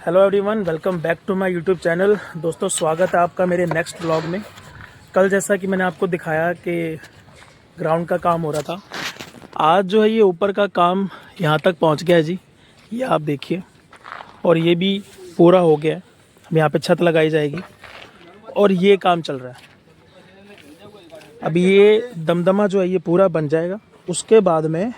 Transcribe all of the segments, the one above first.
Hello everyone, welcome back to my YouTube channel. दोस्तों, स्वागत है आपका मेरे नेक्स्ट व्लॉग में। कल जैसा कि मैंने आपको दिखाया कि ग्राउंड का काम हो रहा था, आज जो है ये ऊपर का काम यहाँ तक पहुँच गया है जी। ये आप देखिए, और ये भी पूरा हो गया है। अब यहाँ पे छत लगाई जाएगी और ये काम चल रहा है। अभी ये दमदमा जो है ये पूरा बन जाएगा, उसके बाद में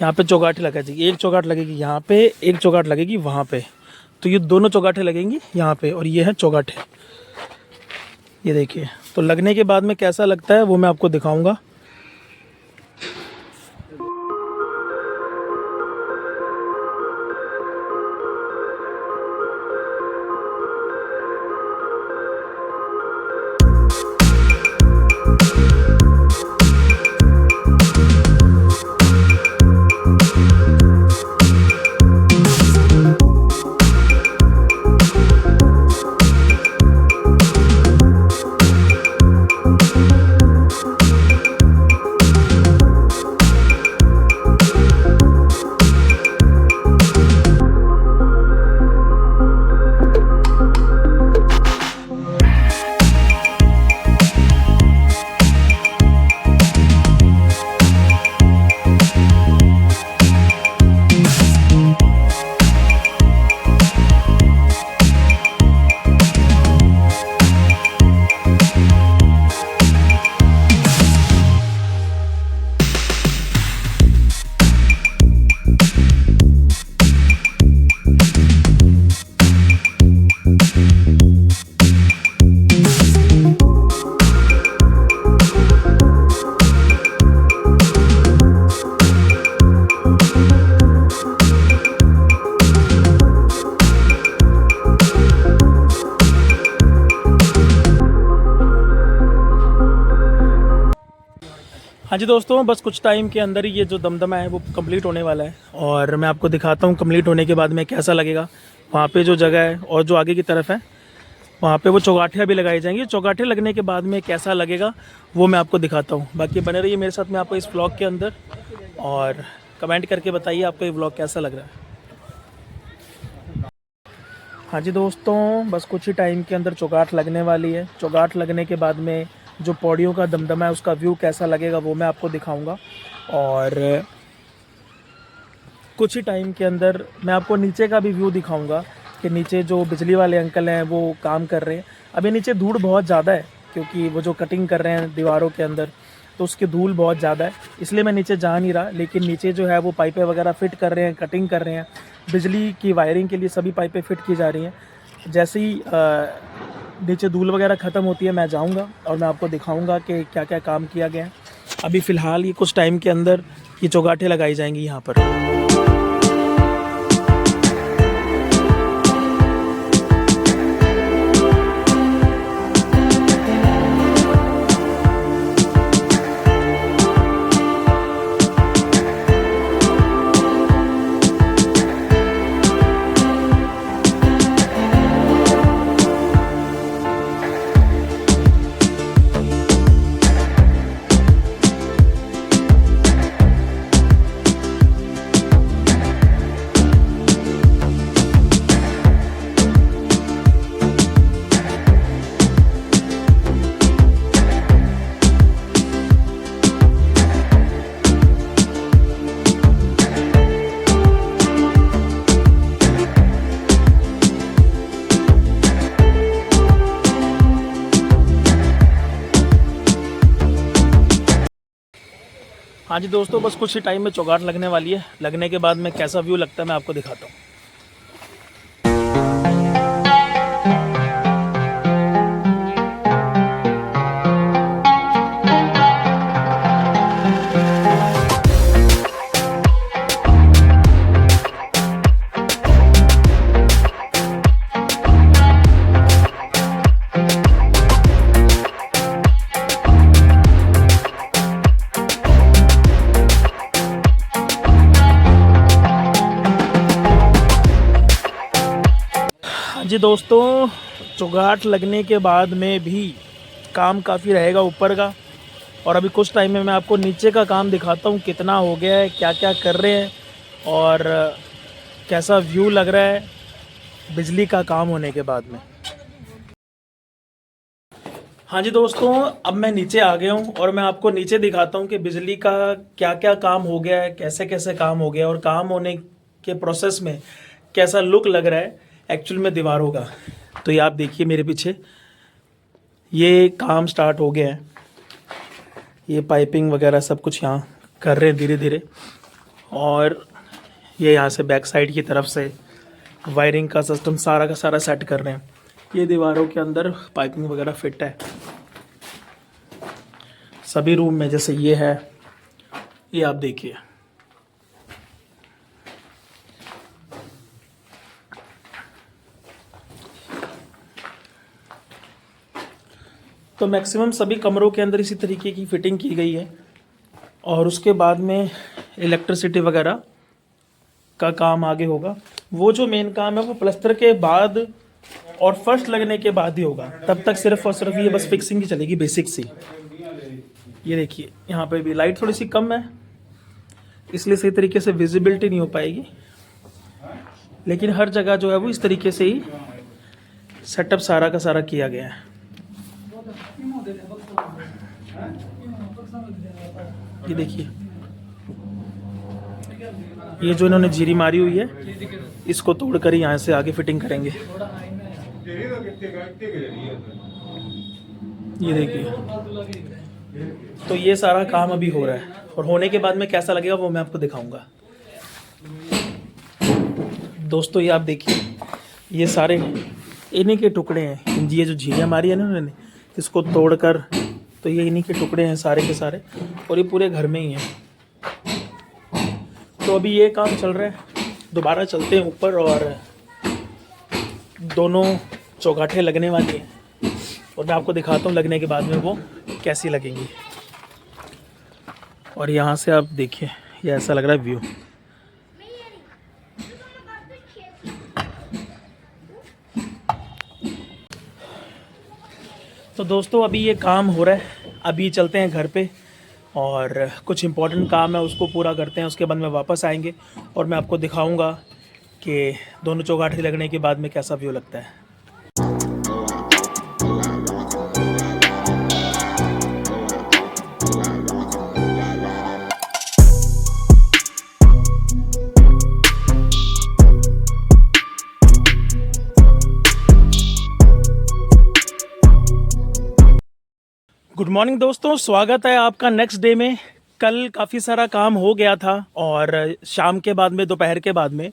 यहाँ पे चौगाठे लगा जाएगी। एक चौगाठ लगेगी यहाँ पे, एक चौगाठ लगेगी वहाँ पे, तो ये दोनों चौगाठे लगेंगी यहाँ पे और ये है चौगाठे। ये देखिए, तो लगने के बाद में कैसा लगता है वो मैं आपको दिखाऊंगा। हाँ जी दोस्तों, बस कुछ टाइम के अंदर ही ये जो दमदमा है वो कंप्लीट होने वाला है और मैं आपको दिखाता हूँ कंप्लीट होने के बाद में कैसा लगेगा। वहाँ पे जो जगह है और जो आगे की तरफ है वहाँ पे वो चौगाठियाँ भी लगाई जाएंगी। चौगाठे लगने के बाद में कैसा लगेगा वो मैं आपको दिखाता हूँ। बाकी बने रहिए मेरे साथ में आपको इस व्लॉग के अंदर और कमेंट करके बताइए आपको ये व्लॉग कैसा लग रहा है। हाँ जी दोस्तों, बस कुछ ही टाइम के अंदर चौगाठ लगने वाली है। चौगाठ लगने के बाद में जो पौड़ियों का दमदमा है उसका व्यू कैसा लगेगा वो मैं आपको दिखाऊंगा। और कुछ ही टाइम के अंदर मैं आपको नीचे का भी व्यू दिखाऊंगा कि नीचे जो बिजली वाले अंकल हैं वो काम कर रहे हैं। अभी नीचे धूल बहुत ज़्यादा है क्योंकि वो जो कटिंग कर रहे हैं दीवारों के अंदर, तो उसकी धूल बहुत ज़्यादा है, इसलिए मैं नीचे जा नहीं रहा। लेकिन नीचे जो है वो पाइपें वगैरह फिट कर रहे हैं, कटिंग कर रहे हैं। बिजली की वायरिंग के लिए सभी पाइपें फिट की जा रही हैं। जैसे ही नीचे धूल वगैरह ख़त्म होती है मैं जाऊंगा और मैं आपको दिखाऊंगा कि क्या क्या काम किया गया है। अभी फ़िलहाल ये कुछ टाइम के अंदर ये चौगाठे लगाई जाएंगी यहाँ पर। हाँ जी दोस्तों, बस कुछ ही टाइम में चौगाठ लगने वाली है। लगने के बाद में कैसा व्यू लगता है मैं आपको दिखाता हूँ। जी दोस्तों, चौगाठ लगने के बाद में भी काम काफ़ी रहेगा ऊपर का, और अभी कुछ टाइम में मैं आपको नीचे का काम दिखाता हूँ कितना हो गया है, क्या क्या कर रहे हैं और कैसा व्यू लग रहा है बिजली का काम होने के बाद में। हाँ जी दोस्तों, अब मैं नीचे आ गया हूँ और मैं आपको नीचे दिखाता हूँ कि बिजली का क्या क्या काम हो गया है, कैसे कैसे काम हो गया और काम होने के प्रोसेस में कैसा लुक लग रहा है एक्चुअल में दीवारों का। तो ये आप देखिए मेरे पीछे, ये काम स्टार्ट हो गया है। ये पाइपिंग वगैरह सब कुछ यहाँ कर रहे हैं धीरे धीरे, और ये यहाँ से बैक साइड की तरफ से वायरिंग का सिस्टम सारा का सारा सेट कर रहे हैं। ये दीवारों के अंदर पाइपिंग वगैरह फिट है सभी रूम में, जैसे ये है, ये आप देखिए। तो मैक्सिमम सभी कमरों के अंदर इसी तरीके की फिटिंग की गई है, और उसके बाद में इलेक्ट्रिसिटी वगैरह का काम आगे होगा। वो जो मेन काम है वो प्लस्तर के बाद और फर्स्ट लगने के बाद ही होगा। तब तक सिर्फ और सिर्फ ये बस फिक्सिंग ही चलेगी, बेसिक सी। ये देखिए यहाँ पे भी लाइट थोड़ी सी कम है, इसलिए सही तरीके से विजिबिलिटी नहीं हो पाएगी, लेकिन हर जगह जो है वो इस तरीके से ही सेटअप सारा का सारा किया गया है। ये देखिए, ये जो इन्होंने जीरी मारी हुई है इसको तोड़कर ही यहाँ से आगे फिटिंग करेंगे। ये देखिए, तो ये सारा काम अभी हो रहा है, और होने के बाद में कैसा लगेगा वो मैं आपको दिखाऊंगा। दोस्तों ये आप देखिए, ये सारे इन्हीं के टुकड़े हैं। ये जो झीलियाँ मारी है ना उन्होंने, इसको तोड़कर, तो ये इन्हीं के टुकड़े हैं सारे के सारे, और ये पूरे घर में ही हैं। तो अभी ये काम चल रहा है, दोबारा चलते हैं ऊपर, और दोनों चौगाठे लगने वाली हैं, और मैं आपको दिखाता हूँ लगने के बाद में वो कैसी लगेंगी। और यहाँ से आप देखिए, ये ऐसा लग रहा है व्यू। तो दोस्तों अभी ये काम हो रहा है, अभी चलते हैं घर पे और कुछ इम्पोर्टेंट काम है उसको पूरा करते हैं। उसके बाद में वापस आएंगे और मैं आपको दिखाऊंगा कि दोनों चौगाठे लगने के बाद में कैसा व्यू लगता है। गुड मॉर्निंग दोस्तों, स्वागत है आपका नेक्स्ट डे में। कल काफ़ी सारा काम हो गया था और शाम के बाद में, दोपहर के बाद में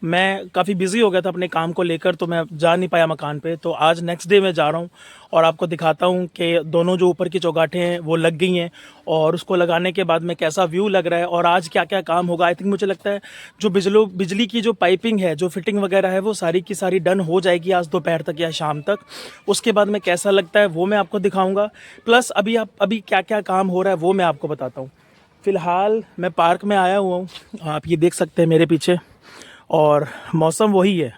मैं काफ़ी बिज़ी हो गया था अपने काम को लेकर, तो मैं जा नहीं पाया मकान पे। तो आज नेक्स्ट डे में जा रहा हूँ और आपको दिखाता हूँ कि दोनों जो ऊपर की चौगाठें हैं वो लग गई हैं, और उसको लगाने के बाद में कैसा व्यू लग रहा है और आज क्या क्या काम होगा। आई थिंक मुझे लगता है जो बिजली की जो पाइपिंग है, जो फिटिंग वगैरह है, वो सारी की सारी डन हो जाएगी आज दोपहर तक या शाम तक। उसके बाद में कैसा लगता है वो मैं आपको दिखाऊँगा, प्लस अभी क्या क्या काम हो रहा है वो मैं आपको बताता हूँ। फ़िलहाल मैं पार्क में आया हुआ हूँ, आप ये देख सकते हैं मेरे पीछे, और मौसम वही है,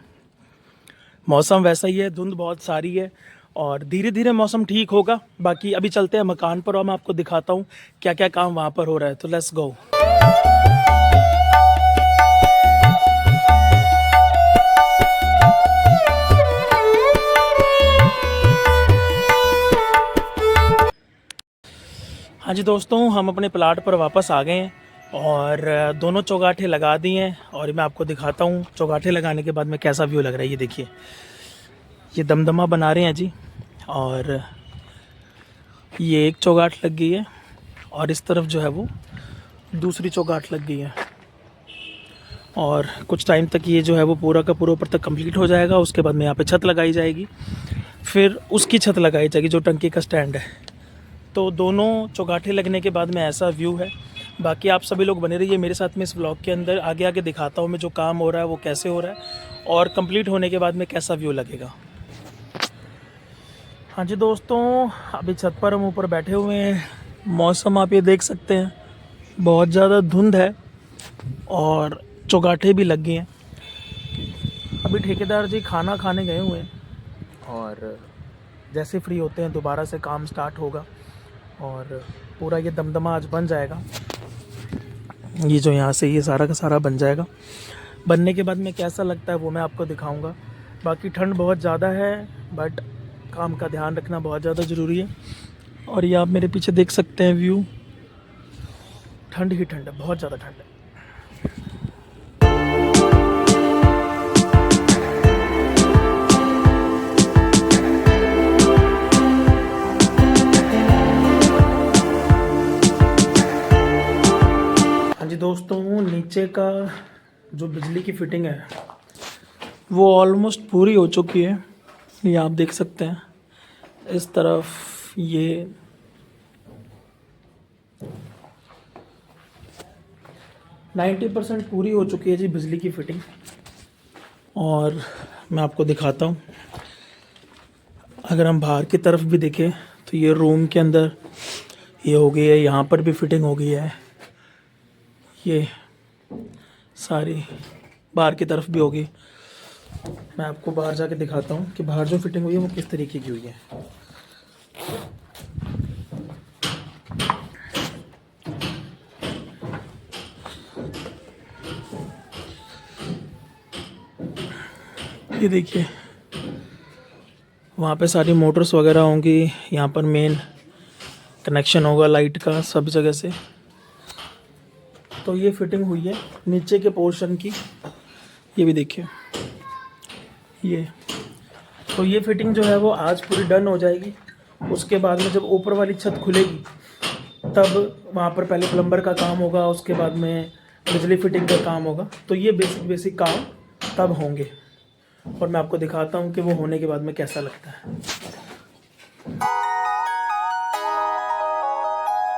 मौसम वैसा ही है, धुंध बहुत सारी है और धीरे धीरे मौसम ठीक होगा। बाकी अभी चलते हैं मकान पर और मैं आपको दिखाता हूँ क्या क्या काम वहाँ पर हो रहा है। तो लेट्स गो। हाँ जी दोस्तों, हम अपने प्लाट पर वापस आ गए हैं और दोनों चौगाठे लगा दिए हैं, और मैं आपको दिखाता हूँ चौगाठे लगाने के बाद में कैसा व्यू लग रहा है। ये देखिए, ये दमदमा बना रहे हैं जी, और ये एक चौगाठ लग गई है और इस तरफ जो है वो दूसरी चौगाठ लग गई है, और कुछ टाइम तक ये जो है वो पूरा का पूरा ऊपर तक कंप्लीट हो जाएगा। उसके बाद में यहाँ पे छत लगाई जाएगी, फिर उसकी छत लगाई जाएगी जो टंकी का स्टैंड है। तो दोनों चौगाठे लगने के बाद में ऐसा व्यू है। बाकी आप सभी लोग बने रहिए मेरे साथ में इस व्लॉग के अंदर, आगे आगे दिखाता हूँ मैं जो काम हो रहा है वो कैसे हो रहा है और कंप्लीट होने के बाद में कैसा व्यू लगेगा। हाँ जी दोस्तों, अभी छत पर हम ऊपर बैठे हुए हैं। मौसम आप ये देख सकते हैं, बहुत ज़्यादा धुंध है और चौगाठे भी लग गए हैं। अभी ठेकेदार जी खाना खाने गए हुए हैं और जैसे फ्री होते हैं दोबारा से काम स्टार्ट होगा और पूरा ये दमदमा आज बन जाएगा। ये जो यहाँ से ये सारा का सारा बन जाएगा। बनने के बाद में कैसा लगता है वो मैं आपको दिखाऊंगा। बाकी ठंड बहुत ज़्यादा है, बट काम का ध्यान रखना बहुत ज़्यादा ज़रूरी है। और ये आप मेरे पीछे देख सकते हैं व्यू, ठंड ही ठंड है, बहुत ज़्यादा ठंड है। हाँ जी दोस्तों, नीचे का जो बिजली की फिटिंग है वो ऑलमोस्ट पूरी हो चुकी है। ये आप देख सकते हैं, इस तरफ ये 90% पूरी हो चुकी है जी बिजली की फिटिंग। और मैं आपको दिखाता हूँ, अगर हम बाहर की तरफ भी देखें तो ये रूम के अंदर ये हो गई है, यहाँ पर भी फिटिंग हो गई है, ये सारी बाहर की तरफ भी होगी। मैं आपको बाहर जाके दिखाता हूँ कि बाहर जो फिटिंग हुई है वो किस तरीके की हुई है। ये देखिए, वहाँ पे सारी मोटर्स वगैरह होंगी, यहाँ पर मेन कनेक्शन होगा लाइट का सब जगह से। तो ये फिटिंग हुई है नीचे के पोर्शन की, ये भी देखिए ये। तो ये फिटिंग जो है वो आज पूरी डन हो जाएगी। उसके बाद में जब ऊपर वाली छत खुलेगी तब वहाँ पर पहले प्लम्बर का काम होगा, उसके बाद में बिजली फिटिंग का काम होगा। तो ये बेसिक काम तब होंगे और मैं आपको दिखाता हूँ कि वो होने के बाद में कैसा लगता है।